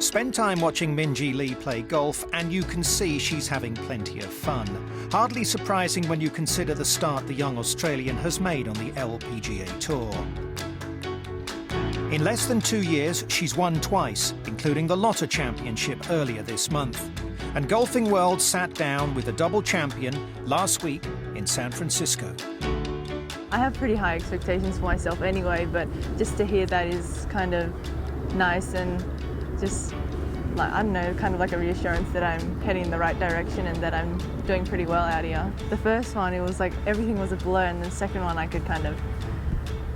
Spend time watching Minjee Lee play golf and you can see she's having plenty of fun. Hardly surprising when you consider the start the young Australian has made on the LPGA Tour. In less than 2 years, she's won twice, including the Lotte Championship earlier this month. And Golfing World sat down with the double champion last week in San Francisco. I have pretty high expectations for myself anyway, but just to hear that is kind of nice and just, like, I don't know, kind of like a reassurance that I'm heading in the right direction and that I'm doing pretty well out here. The first one, it was like everything was a blur, and the second one I could kind of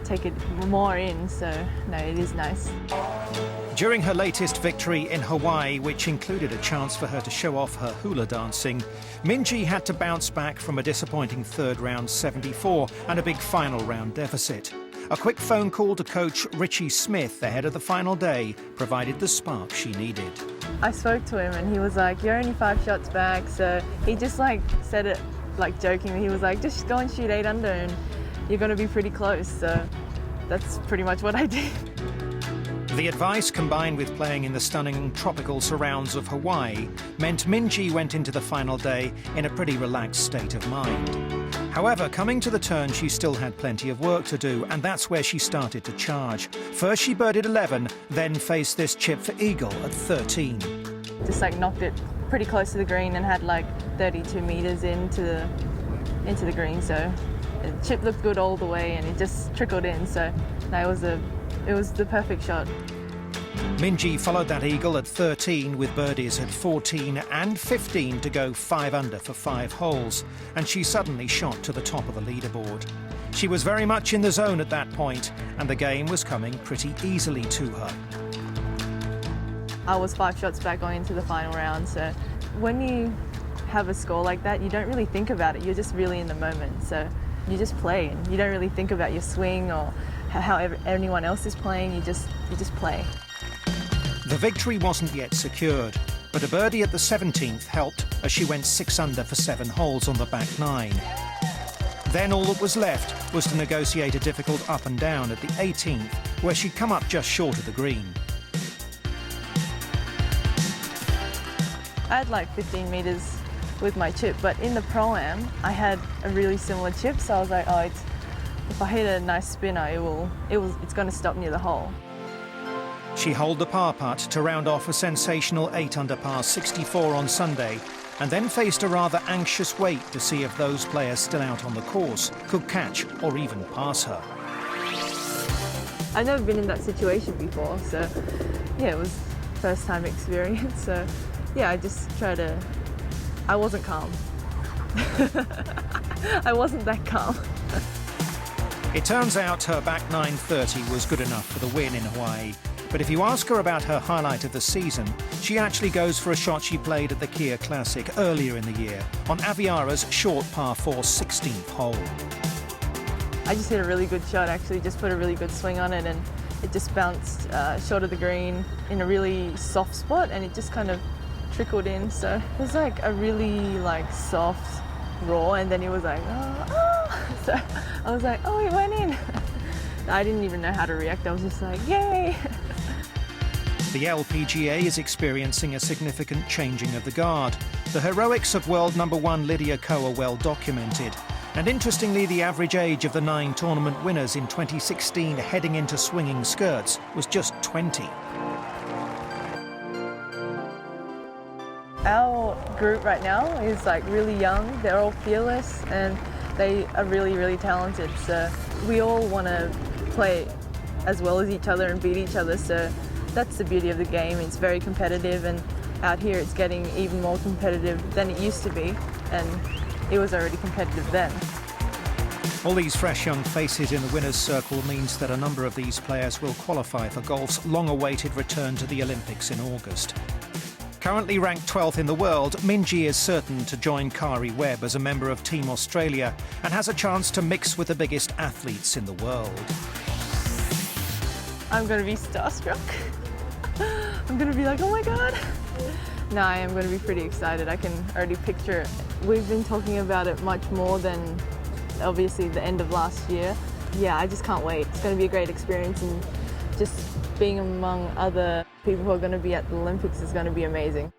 take it more in, so no, it is nice. During her latest victory in Hawaii, which included a chance for her to show off her hula dancing, Minjee had to bounce back from a disappointing third round 74 and a big final round deficit. A quick phone call to coach Richie Smith ahead of the final day provided the spark she needed. I spoke to him and he was like, "You're only 5 shots back," so he just like said it like jokingly. He was like, "Just go and shoot 8 under and you're going to be pretty close," so that's pretty much what I did. The advice, combined with playing in the stunning tropical surrounds of Hawaii, meant Minjee went into the final day in a pretty relaxed state of mind. However, coming to the turn, she still had plenty of work to do, and that's where she started to charge. First she birdied 11, then faced this chip for eagle at 13. Just like knocked it pretty close to the green and had like 32 metres into the green, so the chip looked good all the way and it just trickled in, so no, it was the perfect shot. Minjee followed that eagle at 13 with birdies at 14 and 15 to go 5 under for 5 holes, and she suddenly shot to the top of the leaderboard. She was very much in the zone at that point, and the game was coming pretty easily to her. I was 5 shots back going into the final round, so when you have a score like that, you don't really think about it. You're just really in the moment, so you just play and you don't really think about your swing or how anyone else is playing. You just play. The victory wasn't yet secured, but a birdie at the 17th helped as she went 6 under for 7 holes on the back 9. Then all that was left was to negotiate a difficult up and down at the 18th, where she'd come up just short of the green. I had like 15 metres with my chip, but in the Pro-Am I had a really similar chip, so I was like, oh, if I hit a nice spinner, it's going to stop near the hole. She holed the par putt to round off a sensational 8 under par 64 on Sunday, and then faced a rather anxious wait to see if those players still out on the course could catch or even pass her. I've never been in that situation before, so yeah, it was first time experience, so yeah, I wasn't calm. I wasn't that calm. It turns out her back 930 was good enough for the win in Hawaii. But if you ask her about her highlight of the season, she actually goes for a shot she played at the Kia Classic earlier in the year on Aviara's short par 4 16th hole. I just hit a really good shot, actually, just put a really good swing on it, and it just bounced short of the green in a really soft spot, and it just kind of trickled in. So it was like a really like soft roar, and then it was like, oh. So I was like, oh, it went in. I didn't even know how to react. I was just like, yay. The LPGA is experiencing a significant changing of the guard. The heroics of world #1 Lydia Ko are well documented. And interestingly, the average age of the 9 tournament winners in 2016 heading into swinging skirts was just 20. Our group right now is like really young. They're all fearless and they are really, really talented. So we all want to play as well as each other and beat each other. So that's the beauty of the game. It's very competitive, and out here it's getting even more competitive than it used to be, and it was already competitive then. All these fresh young faces in the winner's circle means that a number of these players will qualify for golf's long-awaited return to the Olympics in August. Currently ranked 12th in the world, Minjee is certain to join Kari Webb as a member of Team Australia and has a chance to mix with the biggest athletes in the world. I'm going to be starstruck. I'm going to be like, oh my God. No, I am going to be pretty excited. I can already picture it. We've been talking about it much more than obviously the end of last year. Yeah, I just can't wait. It's going to be a great experience, and just being among other people who are going to be at the Olympics is going to be amazing.